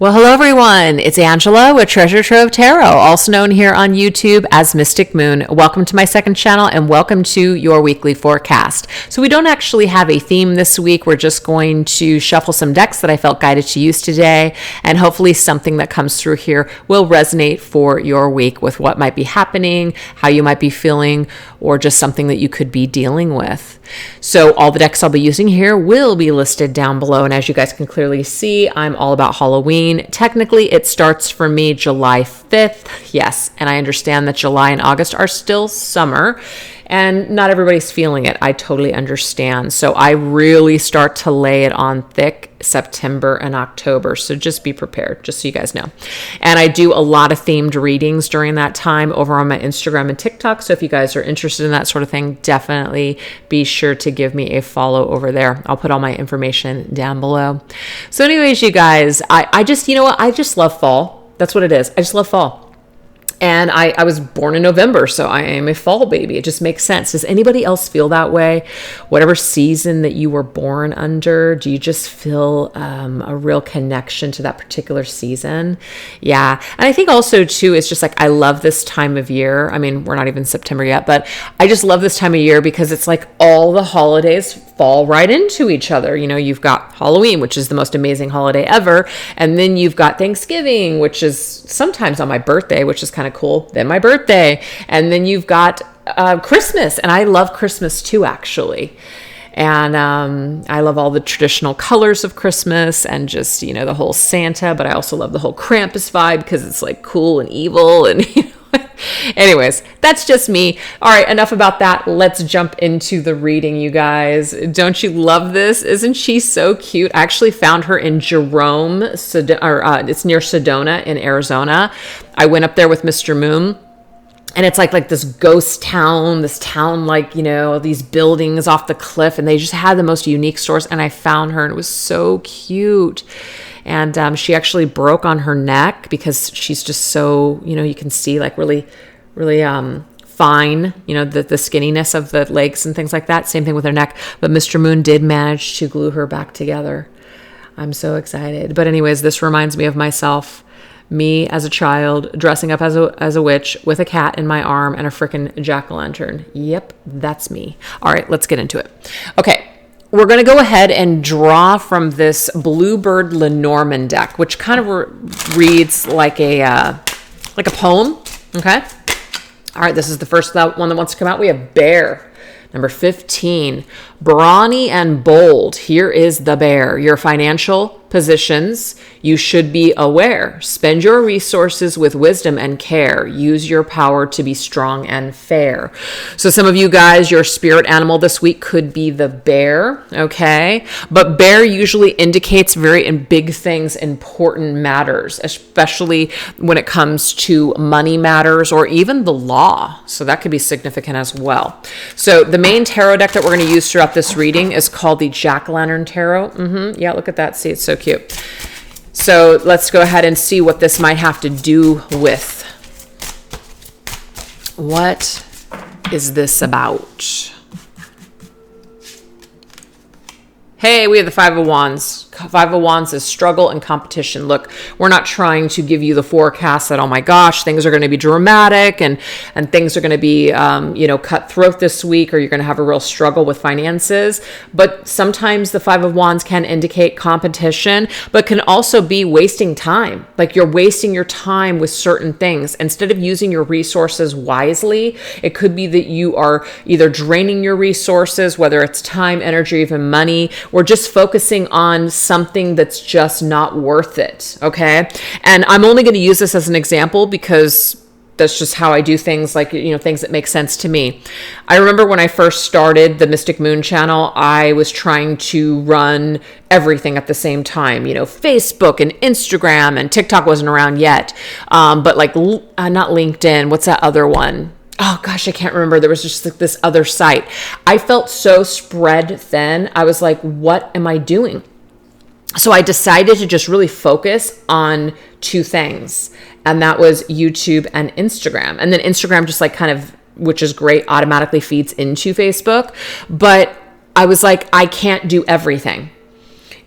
Well, hello everyone. It's Angela with Treasure Trove Tarot, also known here on YouTube as Mystic Moon. Welcome to my second channel and welcome to your weekly forecast. So we don't actually have a theme this week. We're just going to shuffle some decks that I felt guided to use today, and hopefully something that comes through here will resonate for your week with what might be happening, how you might be feeling, or just something that you could be dealing with. So all the decks I'll be using here will be listed down below, and as you guys can clearly see, I'm all about Halloween. Technically, it starts for me July 5th. Yes, and I understand that July and August are still summer, and not everybody's feeling it. I totally understand. So I really start to lay it on thick September and October. So just be prepared, just so you guys know. And I do a lot of themed readings during that time over on my Instagram and TikTok. So if you guys are interested in that sort of thing, definitely be sure to give me a follow over there. I'll put all my information down below. So anyways, you guys, I just, you know what? I just love fall. That's what it is. I just love fall. And I was born in November, so I am a fall baby. It just makes sense. Does anybody else feel that way? Whatever season that you were born under, do you just feel a real connection to that particular season? Yeah. And I think also, too, it's just like I love this time of year. I mean, we're not even September yet, but I just love this time of year because it's like all the holidays fall right into each other. You know, you've got Halloween, which is the most amazing holiday ever. And then you've got Thanksgiving, which is sometimes on my birthday, which is kind of cool. Then my birthday. And then you've got Christmas. And I love Christmas too, actually. And I love all the traditional colors of Christmas and just, you know, the whole Santa. But I also love the whole Krampus vibe because it's like cool and evil and, you know. Anyways, that's just me. All right, enough about that. Let's jump into the reading, you guys. Don't you love this? Isn't she so cute? I actually found her in Jerome, it's near Sedona in Arizona. I went up there with Mr. Moon. And it's like this ghost town, this town, like, you know, these buildings off the cliff. And they just had the most unique stores. And I found her and it was so cute. And she actually broke on her neck because she's just so, you know, you can see like really fine, you know, the skinniness of the legs and things like that. Same thing with her neck. But Mr. Moon did manage to glue her back together. I'm so excited. But anyways, this reminds me of myself. Me as a child dressing up as a witch with a cat in my arm and a frickin' jack-o'-lantern. Yep, that's me. All right, let's get into it. Okay, we're going to go ahead and draw from this Bluebird Lenormand deck, which kind of reads like a poem. Okay. All right, this is the first one that wants to come out. We have Bear. Number 15, brawny and bold. Here is the bear. Your financial positions, you should be aware. Spend your resources with wisdom and care. Use your power to be strong and fair. So some of you guys, your spirit animal this week could be the bear, okay? But bear usually indicates very big things, important matters, especially when it comes to money matters or even the law. So that could be significant as well. So the main tarot deck that we're going to use throughout this reading is called the Jack-o'-lantern Tarot. Yeah, look at that. See, it's so cute. So let's go ahead and see what this might have to do with. What is this about? Hey, we have the Five of Wands. Five of Wands is struggle and competition. Look, we're not trying to give you the forecast that, oh my gosh, things are going to be dramatic and things are going to be, cutthroat this week, or you're going to have a real struggle with finances. But sometimes the Five of Wands can indicate competition, but can also be wasting time. Like you're wasting your time with certain things. Instead of using your resources wisely, it could be that you are either draining your resources, whether it's time, energy, even money, or just focusing on something that's just not worth it, okay? And I'm only going to use this as an example because that's just how I do things, like, you know, things that make sense to me. I remember when I first started the Mystic Moon channel, I was trying to run everything at the same time, you know, Facebook and Instagram, and TikTok wasn't around yet. But like, not LinkedIn, what's that other one? Oh gosh, I can't remember. There was just like this other site. I felt so spread thin. I was like, what am I doing? So I decided to just really focus on two things. And that was YouTube and Instagram. And then Instagram just like kind of, which is great, automatically feeds into Facebook. But I was like, I can't do everything.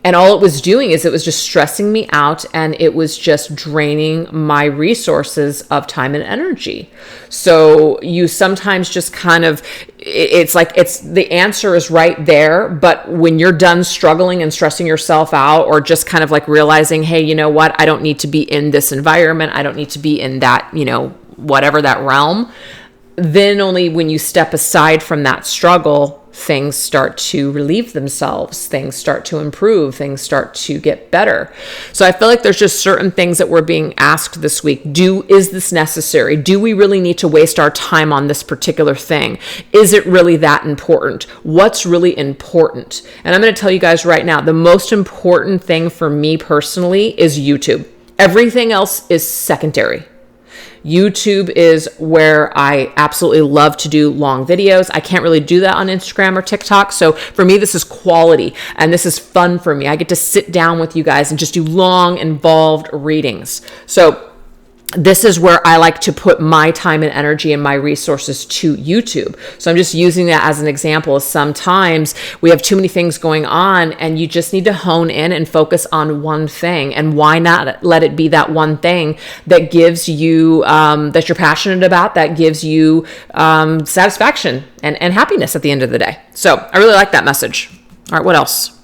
And all it was doing is it was just stressing me out, and it was just draining my resources of time and energy. So you sometimes just kind of, it's like the answer is right there. But when you're done struggling and stressing yourself out, or just kind of like realizing, hey, you know what? I don't need to be in this environment. I don't need to be in that, whatever that realm. Then only when you step aside from that struggle, things start to relieve themselves, things start to improve, things start to get better. So I feel like there's just certain things that we're being asked this week. Is this necessary? Do we really need to waste our time on this particular thing? Is it really that important? What's really important? And I'm going to tell you guys right now, the most important thing for me personally is YouTube. Everything else is secondary. YouTube is where I absolutely love to do long videos. I can't really do that on Instagram or TikTok. So for me, this is quality and this is fun for me. I get to sit down with you guys and just do long, involved readings. So this is where I like to put my time and energy and my resources to YouTube. So I'm just using that as an example. Sometimes we have too many things going on and you just need to hone in and focus on one thing. And why not let it be that one thing that gives you, that you're passionate about, that gives you satisfaction and happiness at the end of the day. So I really like that message. All right, what else?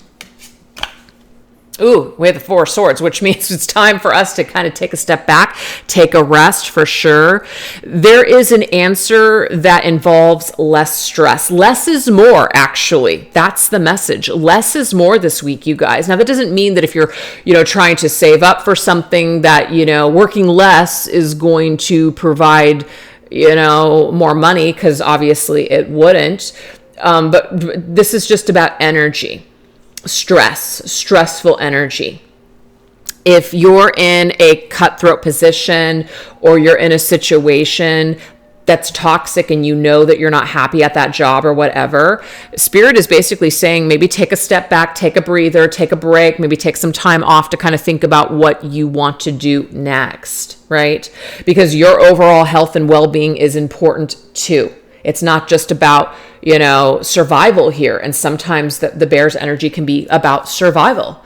Ooh, we have the Four of Swords, which means it's time for us to kind of take a step back, take a rest for sure. There is an answer that involves less stress. Less is more, actually. That's the message. Less is more this week, you guys. Now, that doesn't mean that if you're, trying to save up for something that, working less is going to provide, more money, because obviously it wouldn't. But this is just about energy. Stressful energy. If you're in a cutthroat position or you're in a situation that's toxic and you know that you're not happy at that job or whatever, Spirit is basically saying maybe take a step back, take a breather, take a break, maybe take some time off to kind of think about what you want to do next, right? Because your overall health and well-being is important too. It's not just about, survival here. And sometimes the bear's energy can be about survival.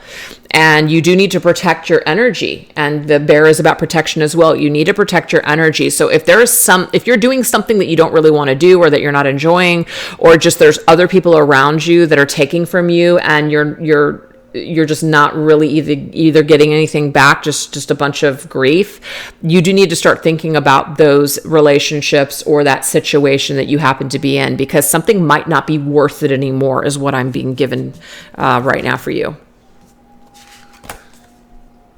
And you do need to protect your energy. And the bear is about protection as well. You need to protect your energy. So if you're doing something that you don't really want to do or that you're not enjoying, or just there's other people around you that are taking from you and you're just not really either getting anything back, just a bunch of grief, you do need to start thinking about those relationships or that situation that you happen to be in, because something might not be worth it anymore is what I'm being given right now for you.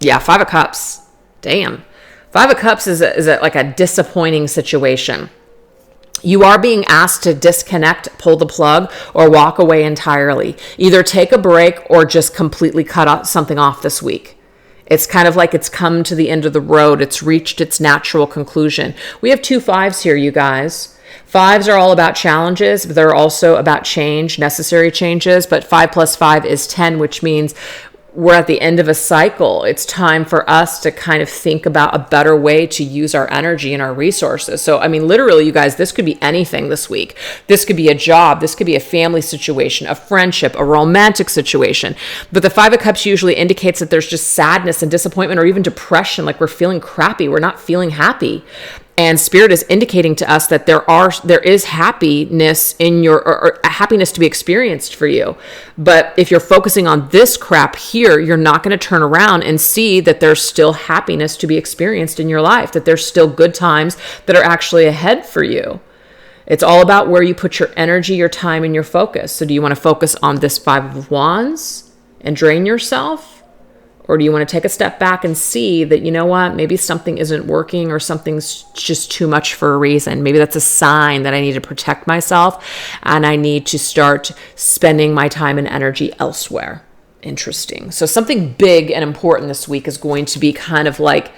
Yeah, Five of Cups. Damn. Five of Cups is like a disappointing situation. You are being asked to disconnect, pull the plug, or walk away entirely. Either take a break or just completely cut something off this week. It's kind of like it's come to the end of the road. It's reached its natural conclusion. We have 2 5s here, you guys. 5s are all about challenges, but they're also about change, necessary changes. But 5 plus 5 is 10, which means we're at the end of a cycle. It's time for us to kind of think about a better way to use our energy and our resources. So, literally, you guys, this could be anything this week. This could be a job. This could be a family situation, a friendship, a romantic situation. But the 5 of Cups usually indicates that there's just sadness and disappointment or even depression, like we're feeling crappy. We're not feeling happy. And Spirit is indicating to us that there is happiness in or happiness to be experienced for you. But if you're focusing on this crap here, you're not going to turn around and see that there's still happiness to be experienced in your life, that there's still good times that are actually ahead for you. It's all about where you put your energy, your time, and your focus. So do you want to focus on this 5 of Wands and drain yourself? Or do you want to take a step back and see that, maybe something isn't working or something's just too much for a reason? Maybe that's a sign that I need to protect myself and I need to start spending my time and energy elsewhere. Interesting. So something big and important this week is going to be kind of like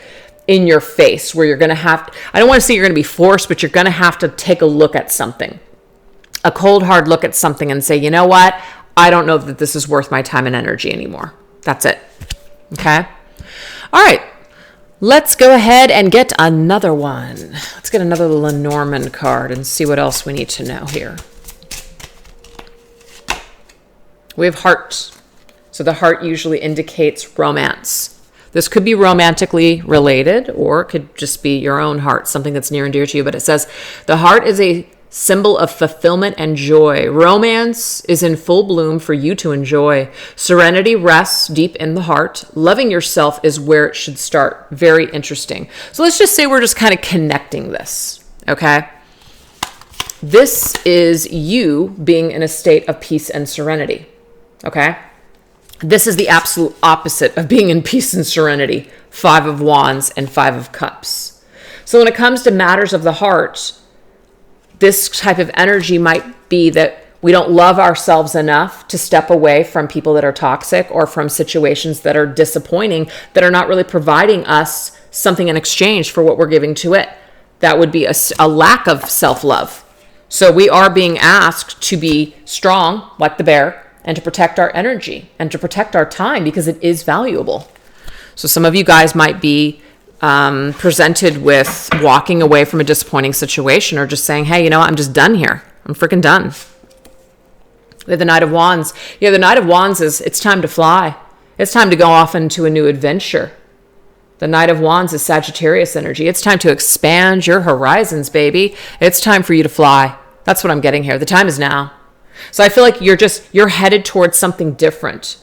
in your face, where you're going to have, I don't want to say you're going to be forced, but you're going to have to take a look at something, a cold, hard look at something and say, you know what? I don't know that this is worth my time and energy anymore. That's it. Okay. All right. Let's go ahead and get another one. Let's get another Lenormand card and see what else we need to know here. We have Heart. So the heart usually indicates romance. This could be romantically related, or it could just be your own heart, something that's near and dear to you. But it says the heart is a symbol of fulfillment and joy. Romance is in full bloom for you to enjoy. Serenity rests deep in the heart. Loving yourself is where it should start. Very interesting. So let's just say we're just kind of connecting this, okay? This is you being in a state of peace and serenity, okay? This is the absolute opposite of being in peace and serenity. 5 of Wands and 5 of Cups. So when it comes to matters of the heart, this type of energy might be that we don't love ourselves enough to step away from people that are toxic or from situations that are disappointing, that are not really providing us something in exchange for what we're giving to it. That would be a lack of self-love. So we are being asked to be strong, like the bear, and to protect our energy and to protect our time because it is valuable. So some of you guys might be presented with walking away from a disappointing situation, or just saying, hey, you know what? I'm just done here. I'm freaking done. We have the Knight of Wands. Yeah, the Knight of Wands is, it's time to fly. It's time to go off into a new adventure. The Knight of Wands is Sagittarius energy. It's time to expand your horizons, baby. It's time for you to fly. That's what I'm getting here. The time is now. So I feel like you're headed towards something different.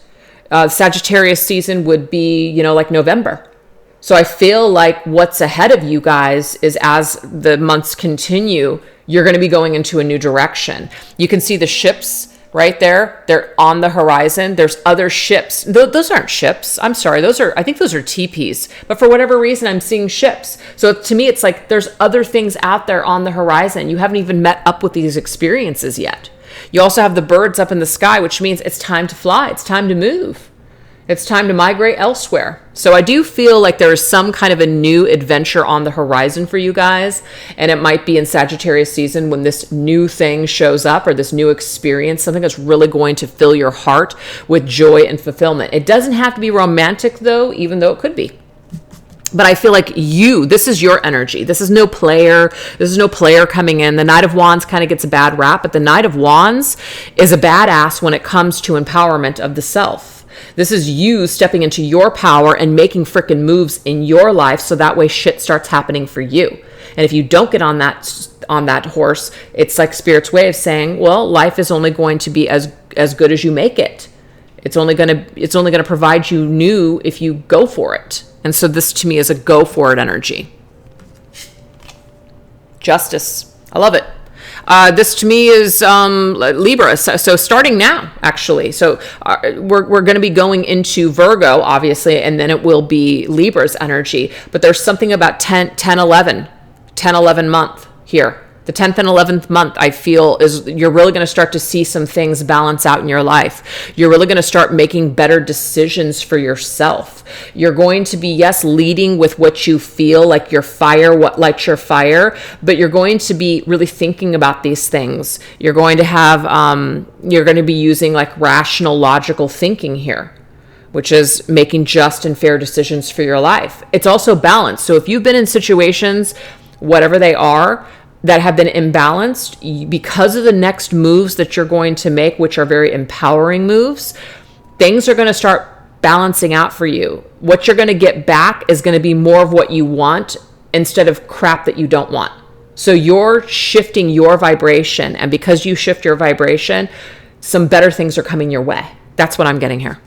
Sagittarius season would be, like November. So I feel like what's ahead of you guys is, as the months continue, you're going to be going into a new direction. You can see the ships right there. They're on the horizon. There's other ships. Those aren't ships. I'm sorry. I think those are teepees. But for whatever reason, I'm seeing ships. So to me, it's like there's other things out there on the horizon. You haven't even met up with these experiences yet. You also have the birds up in the sky, which means it's time to fly. It's time to move. It's time to migrate elsewhere. So I do feel like there is some kind of a new adventure on the horizon for you guys. And it might be in Sagittarius season when this new thing shows up, or this new experience, something that's really going to fill your heart with joy and fulfillment. It doesn't have to be romantic though, even though it could be. But I feel like this is your energy. This is no player. This is no player coming in. The Knight of Wands kind of gets a bad rap, but the Knight of Wands is a badass when it comes to empowerment of the self. This is you stepping into your power and making freaking moves in your life, so that way shit starts happening for you. And if you don't get on that horse, it's like Spirit's way of saying, well, life is only going to be as good as you make it. It's only going to provide you new if you go for it. And so this to me is a go for it energy. Justice. I love it. This to me is Libra. So starting now, actually. So we're going to be going into Virgo, obviously, and then it will be Libra's energy. But there's something about 10-11 month here. The 10th and 11th month, I feel, is you're really going to start to see some things balance out in your life. You're really going to start making better decisions for yourself. You're going to be, yes, leading with what you feel like your fire, what lights your fire, but you're going to be really thinking about these things. You're going to have, you're going to be using like rational, logical thinking here, which is making just and fair decisions for your life. It's also balanced. So if you've been in situations, whatever they are, that have been imbalanced, because of the next moves that you're going to make, which are very empowering moves, things are going to start balancing out for you. What you're going to get back is going to be more of what you want instead of crap that you don't want. So you're shifting your vibration, and because you shift your vibration, some better things are coming your way. That's what I'm getting here.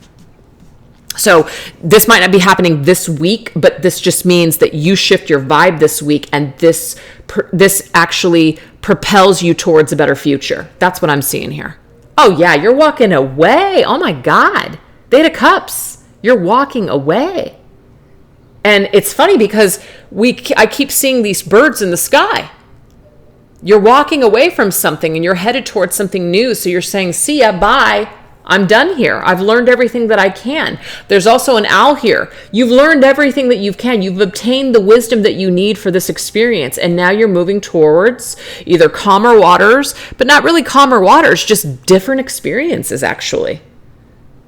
So this might not be happening this week, but this just means that you shift your vibe this week, and this actually propels you towards a better future. That's what I'm seeing here. Oh yeah, you're walking away. Oh my God. Eight of Cups. You're walking away. And it's funny because I keep seeing these birds in the sky. You're walking away from something and you're headed towards something new. So you're saying, see ya, bye. I'm done here. I've learned everything that I can. There's also an owl here. You've learned everything that you can. You've obtained the wisdom that you need for this experience. And now you're moving towards either calmer waters, but not really calmer waters, just different experiences, actually.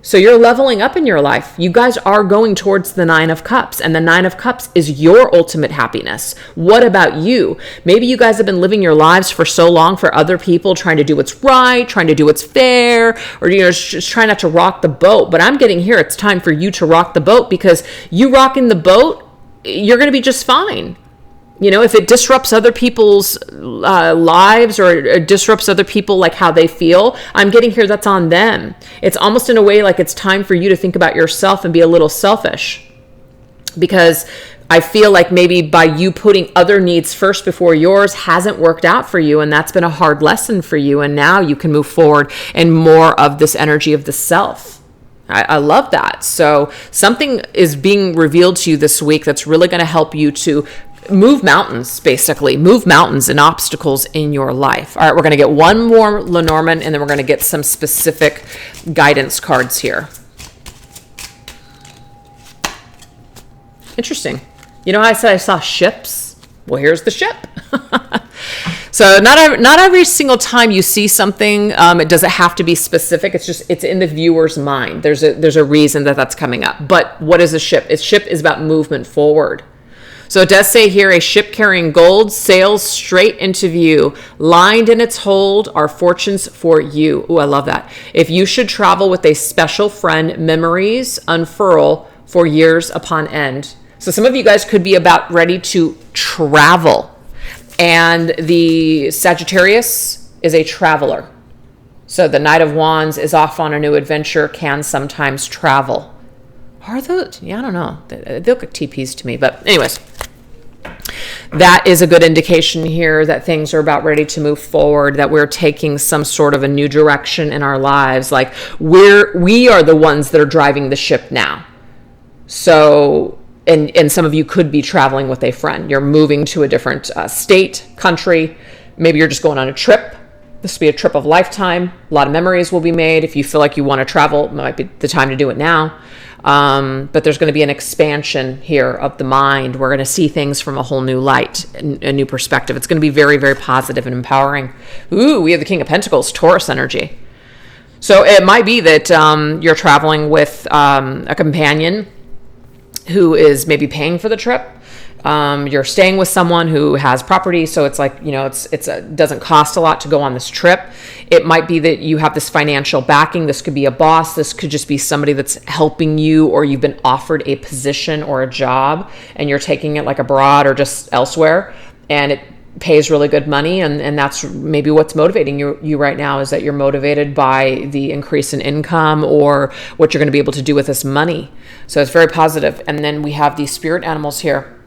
So you're leveling up in your life. You guys are going towards the 9 of Cups, and the 9 of Cups is your ultimate happiness. What about you? Maybe you guys have been living your lives for so long for other people, trying to do what's right, trying to do what's fair, or just trying not to rock the boat. But I'm getting here, it's time for you to rock the boat, because you rocking the boat, you're going to be just fine. If it disrupts other people's lives, or it disrupts other people, like how they feel, I'm getting here, that's on them. It's almost in a way like it's time for you to think about yourself and be a little selfish. Because I feel like maybe by you putting other needs first before yours hasn't worked out for you, and that's been a hard lesson for you. And now you can move forward in more of this energy of the self. I love that. So something is being revealed to you this week that's really going to help you to move mountains, basically. Move mountains and obstacles in your life. All right, we're going to get one more Lenormand, and then we're going to get some specific guidance cards here. Interesting. You know how I said I saw ships? Well, here's the ship. So not every single time you see something, it doesn't have to be specific. It's in the viewer's mind. There's a reason that's coming up. But what is a ship? A ship is about movement forward. So it does say here, a ship carrying gold sails straight into view. Lined in its hold are fortunes for you. Ooh, I love that. If you should travel with a special friend, memories unfurl for years upon end. So some of you guys could be about ready to travel. And the Sagittarius is a traveler. So the Knight of Wands is off on a new adventure, can sometimes travel. Are those? Yeah, I don't know. They look like TPs to me. But anyways, that is a good indication here that things are about ready to move forward, that we're taking some sort of a new direction in our lives. Like we are the ones that are driving the ship now. So, and some of you could be traveling with a friend. You're moving to a different state, country. Maybe you're just going on a trip. This will be a trip of lifetime. A lot of memories will be made. If you feel like you want to travel, it might be the time to do it now. But there's going to be an expansion here of the mind. We're going to see things from a whole new light, a new perspective. It's going to be very, very positive and empowering. Ooh, we have the King of Pentacles, Taurus energy. So it might be that you're traveling with a companion who is maybe paying for the trip. You're staying with someone who has property, so it's like, it doesn't cost a lot to go on this trip. It might be that you have this financial backing. This could be a boss. This could just be somebody that's helping you, or you've been offered a position or a job and you're taking it like abroad or just elsewhere, and it pays really good money. And that's maybe what's motivating you right now, is that you're motivated by the increase in income or what you're going to be able to do with this money. So it's very positive. And then we have these spirit animals here.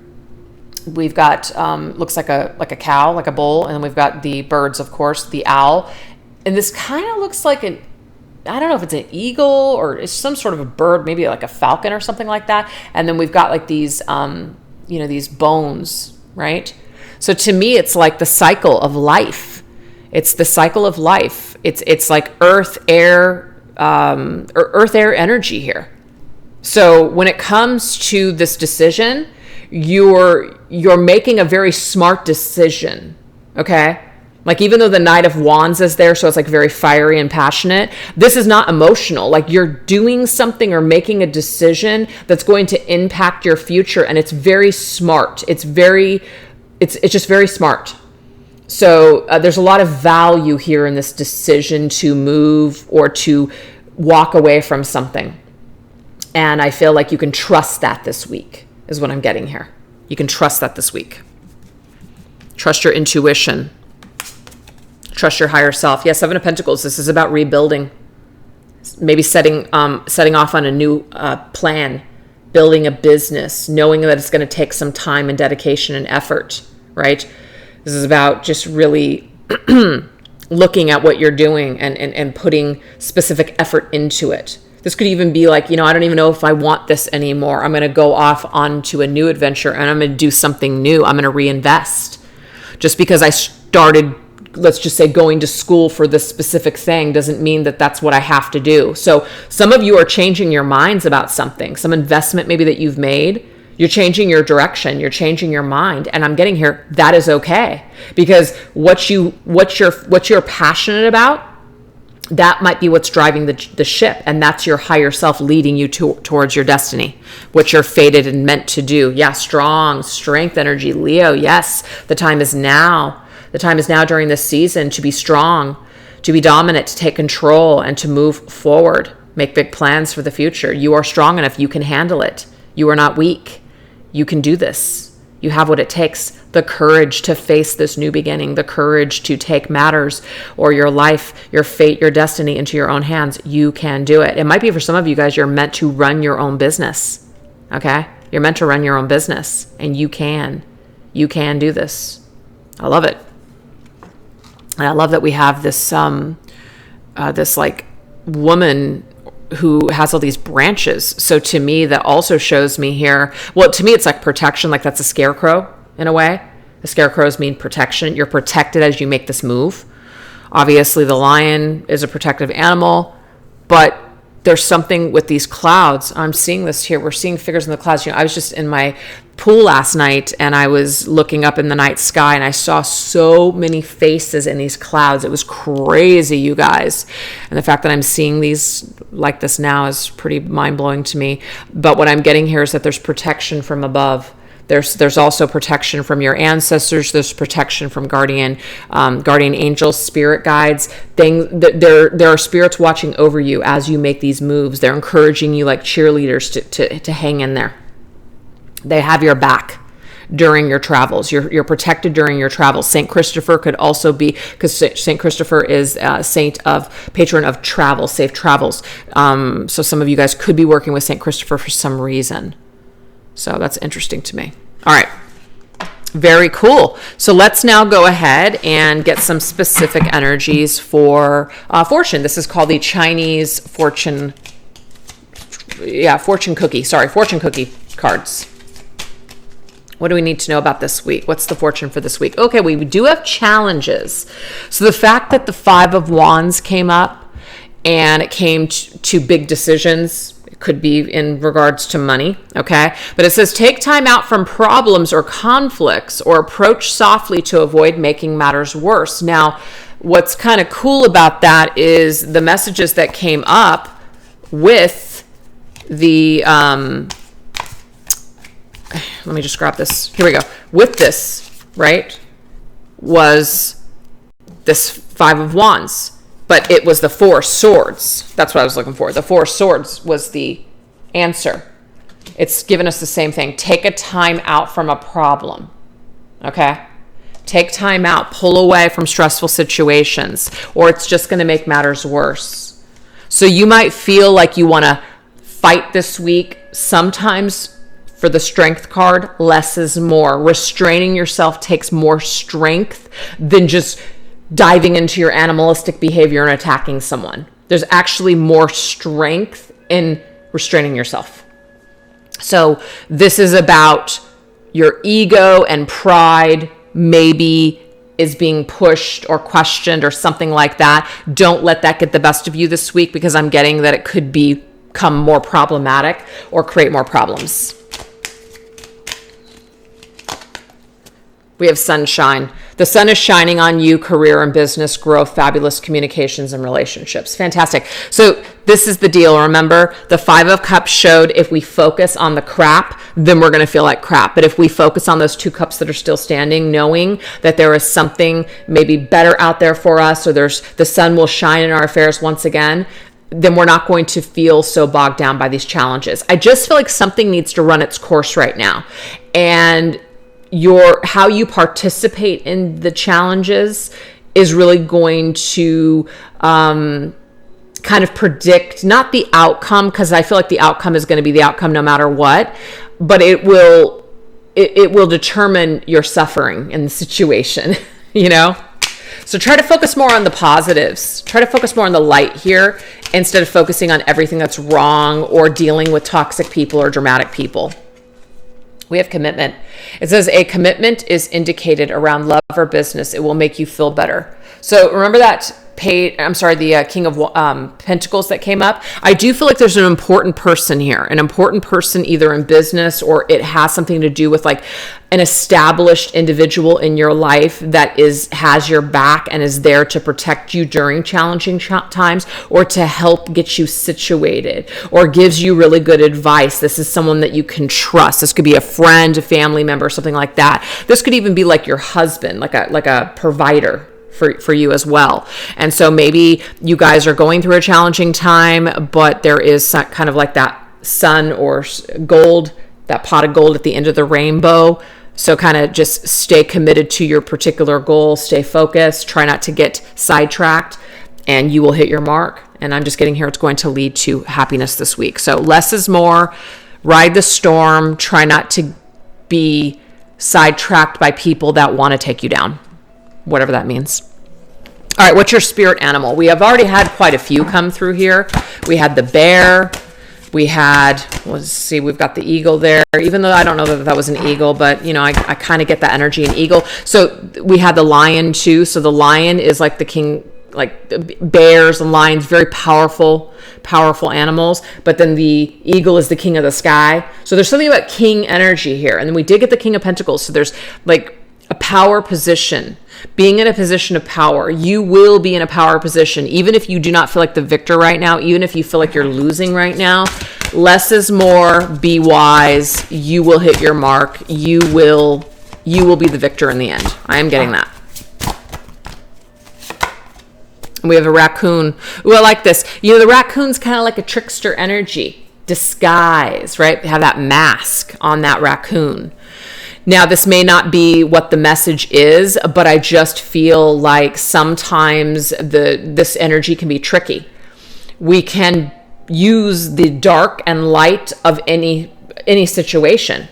We've got, looks like a cow, like a bull, and then we've got the birds, of course, the owl. And this kind of looks like I don't know if it's an eagle or it's some sort of a bird, maybe like a falcon or something like that. And then we've got like these, these bones, right? So to me, it's like the cycle of life. It's the cycle of life. It's like earth, air energy here. So when it comes to this decision, you're making a very smart decision, okay? Like, even though the Knight of Wands is there, so it's like very fiery and passionate, this is not emotional. Like, you're doing something or making a decision that's going to impact your future, and it's very smart. It's just very smart. So there's a lot of value here in this decision to move or to walk away from something. And I feel like you can trust that this week, is what I'm getting here. You can trust that this week. Trust your intuition. Trust your higher self. Yeah, Seven of Pentacles. This is about rebuilding. Maybe setting off on a new plan, building a business, knowing that it's going to take some time and dedication and effort, right? This is about just really looking at what you're doing and putting specific effort into it. This could even be like, I don't even know if I want this anymore. I'm going to go off onto a new adventure and I'm going to do something new. I'm going to reinvest. Just because I started, let's just say, going to school for this specific thing doesn't mean that that's what I have to do. So some of you are changing your minds about something, some investment maybe that you've made. You're changing your direction. You're changing your mind. And I'm getting here, that is okay. Because what you're passionate about that might be what's driving the ship, and that's your higher self leading you towards your destiny, what you're fated and meant to do. Yeah, strength energy, Leo. Yes, the time is now. The time is now during this season to be strong, to be dominant, to take control, and to move forward. Make big plans for the future. You are strong enough. You can handle it. You are not weak. You can do this. You have what it takes, the courage to face this new beginning, the courage to take matters or your life, your fate, your destiny into your own hands. You can do it. It might be for some of you guys, you're meant to run your own business. Okay? You're meant to run your own business, and you can. You can do this. I love it. And I love that we have this this like woman who has all these branches. So to me, that also shows me here, well, to me, it's like protection, like that's a scarecrow in a way. The scarecrows mean protection. You're protected as you make this move. Obviously, the lion is a protective animal, but there's something with these clouds. I'm seeing this here. We're seeing figures in the clouds. You know, I was just in my pool last night and I was looking up in the night sky and I saw so many faces in these clouds. It was crazy, you guys. And the fact that I'm seeing these like this now is pretty mind-blowing to me. But what I'm getting here is that there's protection from above. There's also protection from your ancestors. There's protection from guardian angels, spirit guides. There are spirits watching over you as you make these moves. They're encouraging you like cheerleaders to hang in there. They have your back during your travels. You're protected during your travels. Saint Christopher could also be, because Saint Christopher is patron of travel, safe travels. So some of you guys could be working with Saint Christopher for some reason. So that's interesting to me. All right. Very cool. So let's now go ahead and get some specific energies for fortune. This is called the Chinese fortune cookie cards. What do we need to know about this week? What's the fortune for this week? Okay, we do have challenges. So the fact that the Five of Wands came up and it came to big decisions, could be in regards to money, okay? But it says, take time out from problems or conflicts or approach softly to avoid making matters worse. Now, what's kind of cool about that is the messages that came up with the, let me just grab this. Here we go. With this, right, was this Five of Wands. But it was the Four Swords. That's what I was looking for. The Four Swords was the answer. It's given us the same thing. Take a time out from a problem. Okay? Take time out. Pull away from stressful situations, or it's just going to make matters worse. So you might feel like you want to fight this week. Sometimes for the Strength card, less is more. Restraining yourself takes more strength than just diving into your animalistic behavior and attacking someone. There's actually more strength in restraining yourself. So this is about your ego and pride maybe is being pushed or questioned or something like that. Don't let that get the best of you this week, because I'm getting that it could become more problematic or create more problems. We have sunshine. The sun is shining on you, career and business growth, fabulous communications and relationships. Fantastic. So this is the deal. Remember, the Five of Cups showed if we focus on the crap, then we're going to feel like crap. But if we focus on those two cups that are still standing, knowing that there is something maybe better out there for us, or the sun will shine in our affairs once again, then we're not going to feel so bogged down by these challenges. I just feel like something needs to run its course right now. And how you participate in the challenges is really going to kind of predict, not the outcome, because I feel like the outcome is going to be the outcome no matter what, but it will determine your suffering in the situation, you know? So try to focus more on the positives. Try to focus more on the light here instead of focusing on everything that's wrong or dealing with toxic people or dramatic people. We have commitment. It says a commitment is indicated around love or business. It will make you feel better. So remember that the King of Pentacles that came up. I do feel like there's an important person here, an important person either in business or it has something to do with like an established individual in your life that has your back and is there to protect you during challenging times or to help get you situated or gives you really good advice. This is someone that you can trust. This could be a friend, a family member, something like that. This could even be like your husband, like a provider for you as well. And so maybe you guys are going through a challenging time, but there is some kind of like that sun or gold, that pot of gold at the end of the rainbow. So kind of just stay committed to your particular goal, stay focused, try not to get sidetracked, and you will hit your mark. And I'm just getting here, it's going to lead to happiness this week. So less is more, ride the storm, try not to be sidetracked by people that want to take you down, whatever that means. All right, what's your spirit animal? We have already had quite a few come through here. We had the bear. We had, let's see, we've got the eagle there, even though I don't know that was an eagle, but, you know, I kind of get that energy in eagle. So we had the lion too. So the lion is like the king, like bears and lions, very powerful animals. But then the eagle is the king of the sky. So there's something about king energy here. And then we did get the King of Pentacles. So there's like a power position, being in a position of power. You will be in a power position, even if you do not feel like the victor right now, even if you feel like you're losing right now. Less is more, be wise. You will hit your mark. You will be the victor in the end. I am getting that. We have a raccoon. Ooh, I like this. You know, the raccoon's kind of like a trickster energy, disguise, right? They have that mask on that raccoon. Now, this may not be what the message is, but I just feel like sometimes this energy can be tricky. We can use the dark and light of any situation.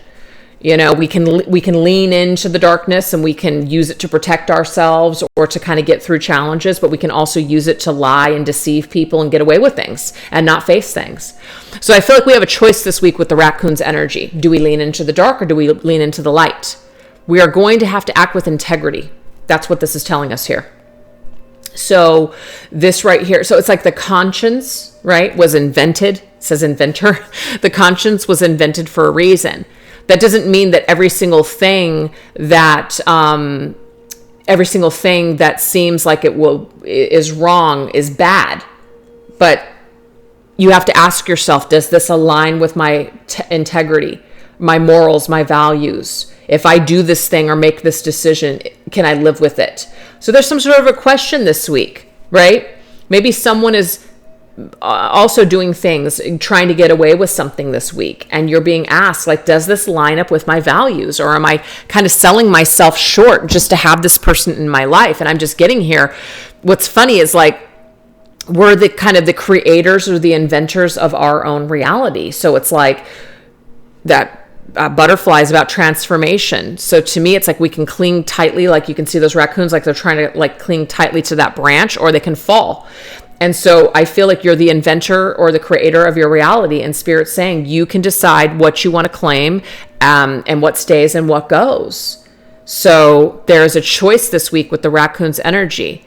You know, we can lean into the darkness and we can use it to protect ourselves or to kind of get through challenges, but we can also use it to lie and deceive people and get away with things and not face things. So I feel like we have a choice this week with the raccoon's energy. Do we lean into the dark or do we lean into the light? We are going to have to act with integrity. That's what this is telling us here. So this right here, so it's like the conscience, right, was invented. It says inventor. The conscience was invented for a reason. That doesn't mean that every single thing that seems like is wrong is bad. But you have to ask yourself, does this align with my integrity, my morals, my values? If I do this thing or make this decision, can I live with it? So there's some sort of a question this week, right? Maybe someone is also doing things, trying to get away with something this week, and you're being asked, like, does this line up with my values, or am I kind of selling myself short just to have this person in my life? And I'm just getting here. What's funny is, like, we're the kind of the creators or the inventors of our own reality. So it's like that butterfly is about transformation. So to me, it's like we can cling tightly, like you can see those raccoons, like they're trying to like cling tightly to that branch, or they can fall. And so I feel like you're the inventor or the creator of your reality, and Spirit's saying you can decide what you want to claim and what stays and what goes. So there's a choice this week with the raccoon's energy.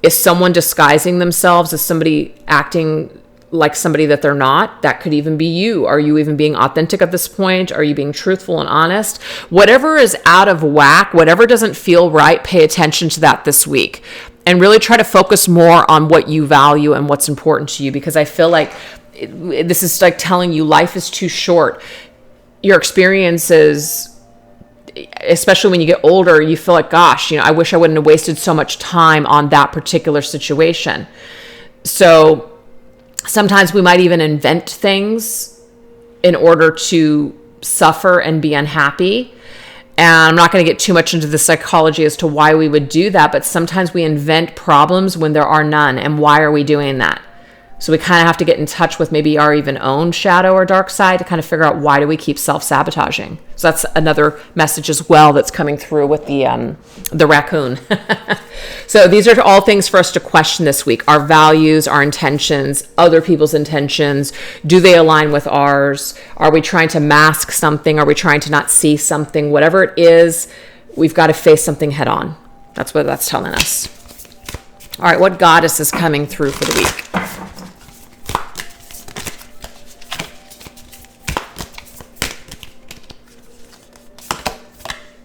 Is someone disguising themselves? Is somebody acting like somebody that they're not? That could even be you. Are you even being authentic at this point? Are you being truthful and honest? Whatever is out of whack, whatever doesn't feel right, pay attention to that this week. And really try to focus more on what you value and what's important to you, because I feel like this is like telling you life is too short. Your experiences, especially when you get older, you feel like, gosh, I wish I wouldn't have wasted so much time on that particular situation. So sometimes we might even invent things in order to suffer and be unhappy. And I'm not going to get too much into the psychology as to why we would do that, but sometimes we invent problems when there are none. And why are we doing that? So we kind of have to get in touch with maybe our even own shadow or dark side to kind of figure out, why do we keep self-sabotaging? So that's another message as well that's coming through with the raccoon. So these are all things for us to question this week. Our values, our intentions, other people's intentions. Do they align with ours? Are we trying to mask something? Are we trying to not see something? Whatever it is, we've got to face something head on. That's what that's telling us. All right, what goddess is coming through for the week?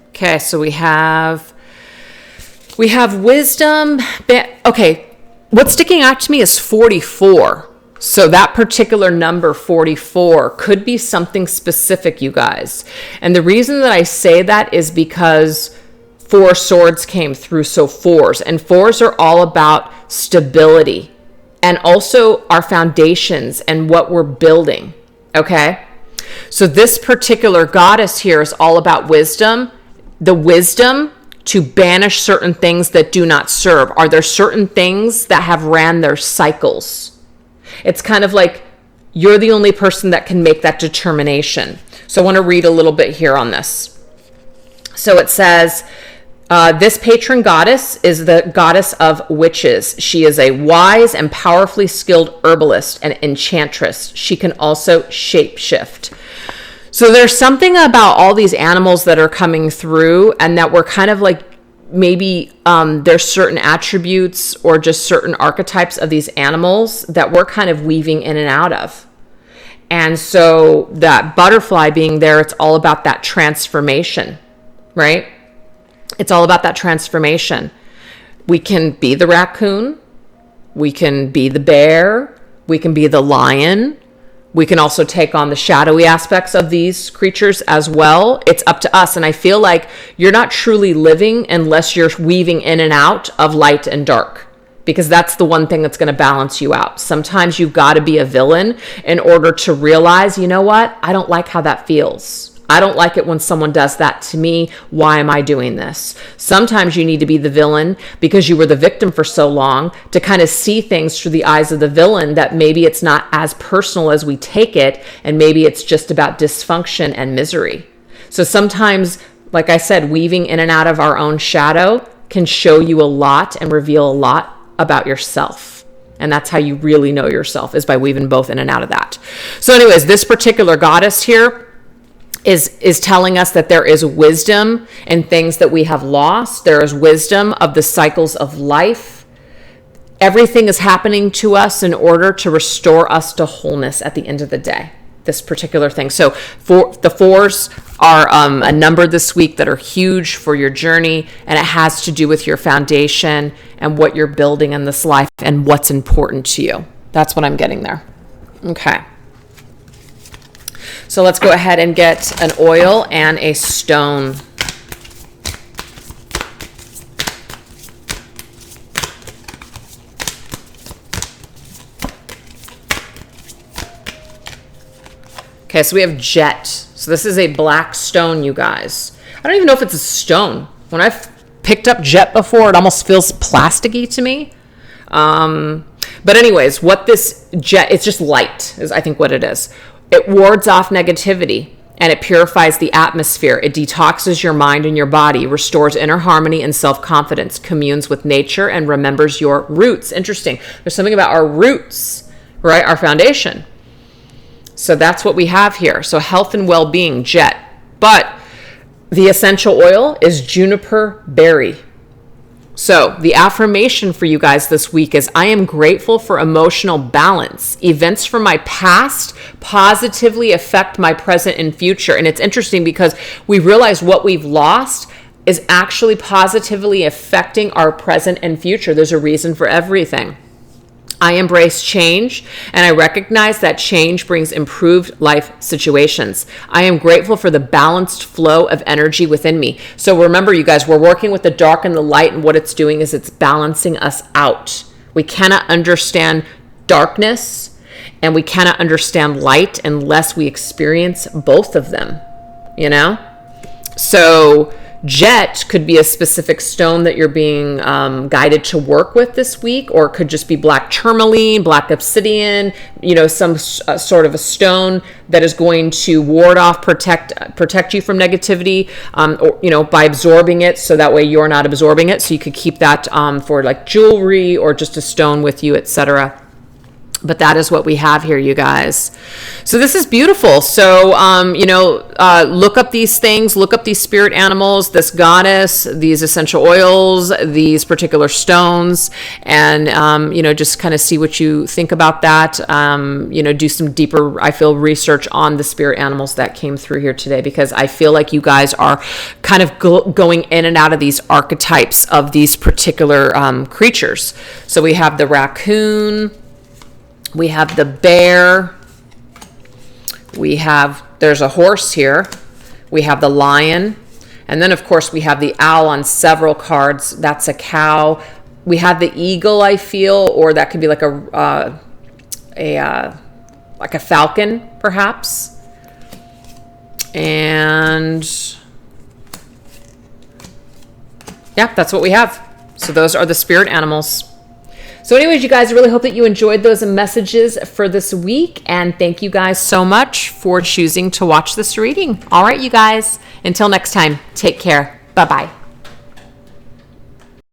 Okay, so we have wisdom. Okay, what's sticking out to me is 44. So that particular number 44 could be something specific, you guys. And the reason that I say that is because 4 swords came through, so 4s. And 4s are all about stability and also our foundations and what we're building, okay? So this particular goddess here is all about wisdom. The wisdom to banish certain things that do not serve. Are there certain things that have ran their cycles? It's kind of like you're the only person that can make that determination. So I want to read a little bit here on this. So it says, this patron goddess is the goddess of witches. She is a wise and powerfully skilled herbalist and enchantress. She can also shapeshift. So there's something about all these animals that are coming through, and that we're kind of like, maybe there's certain attributes or just certain archetypes of these animals that we're kind of weaving in and out of. And so that butterfly being there, it's all about that transformation, right? It's all about that transformation. We can be the raccoon. We can be the bear. We can be the lion. We can also take on the shadowy aspects of these creatures as well. It's up to us. And I feel like you're not truly living unless you're weaving in and out of light and dark, because that's the one thing that's going to balance you out. Sometimes you've got to be a villain in order to realize, you know what? I don't like how that feels. I don't like it when someone does that to me. Why am I doing this? Sometimes you need to be the villain because you were the victim for so long to kind of see things through the eyes of the villain, that maybe it's not as personal as we take it, and maybe it's just about dysfunction and misery. So sometimes, like I said, weaving in and out of our own shadow can show you a lot and reveal a lot about yourself. And that's how you really know yourself, is by weaving both in and out of that. So anyways, this particular goddess here is telling us that there is wisdom in things that we have lost. There is wisdom of the cycles of life. Everything is happening to us in order to restore us to wholeness at the end of the day, this particular thing. So the 4s are a number this week that are huge for your journey, and it has to do with your foundation and what you're building in this life and what's important to you. That's what I'm getting there. Okay. So let's go ahead and get an oil and a stone. Okay, so we have jet. So this is a black stone, you guys. I don't even know if it's a stone. When I've picked up jet before, it almost feels plasticky to me. But anyways, what this jet, it's just light, is I think what it is. It wards off negativity and it purifies the atmosphere. It detoxes your mind and your body, restores inner harmony and self-confidence, communes with nature, and remembers your roots. Interesting. There's something about our roots, right? Our foundation. So that's what we have here. So health and well-being, jet. But the essential oil is juniper berry. So the affirmation for you guys this week is, I am grateful for emotional balance. Events from my past positively affect my present and future. And it's interesting because we realize what we've lost is actually positively affecting our present and future. There's a reason for everything. I embrace change, and I recognize that change brings improved life situations. I am grateful for the balanced flow of energy within me. So remember, you guys, we're working with the dark and the light, and what it's doing is it's balancing us out. We cannot understand darkness, and we cannot understand light unless we experience both of them, you know? So jet could be a specific stone that you're being guided to work with this week, or it could just be black tourmaline, black obsidian, you know, some sort of a stone that is going to ward off, protect you from negativity, or, you know, by absorbing it, so that way you're not absorbing it. So you could keep that for like jewelry or just a stone with you, etc. But that is what we have here, you guys. So this is beautiful. So, look up these things, look up these spirit animals, this goddess, these essential oils, these particular stones, and, just kind of see what you think about that. Do some deeper, I feel, research on the spirit animals that came through here today, because I feel like you guys are kind of going in and out of these archetypes of these particular creatures. So we have the raccoon. We have the bear, there's a horse here, we have the lion, and then of course we have the owl on several cards. That's a cow. We have the eagle, I feel, or that could be like a falcon, perhaps. And yeah, that's what we have. So those are the spirit animals. So anyways, you guys, I really hope that you enjoyed those messages for this week. And thank you guys so much for choosing to watch this reading. All right, you guys, until next time, take care. Bye-bye.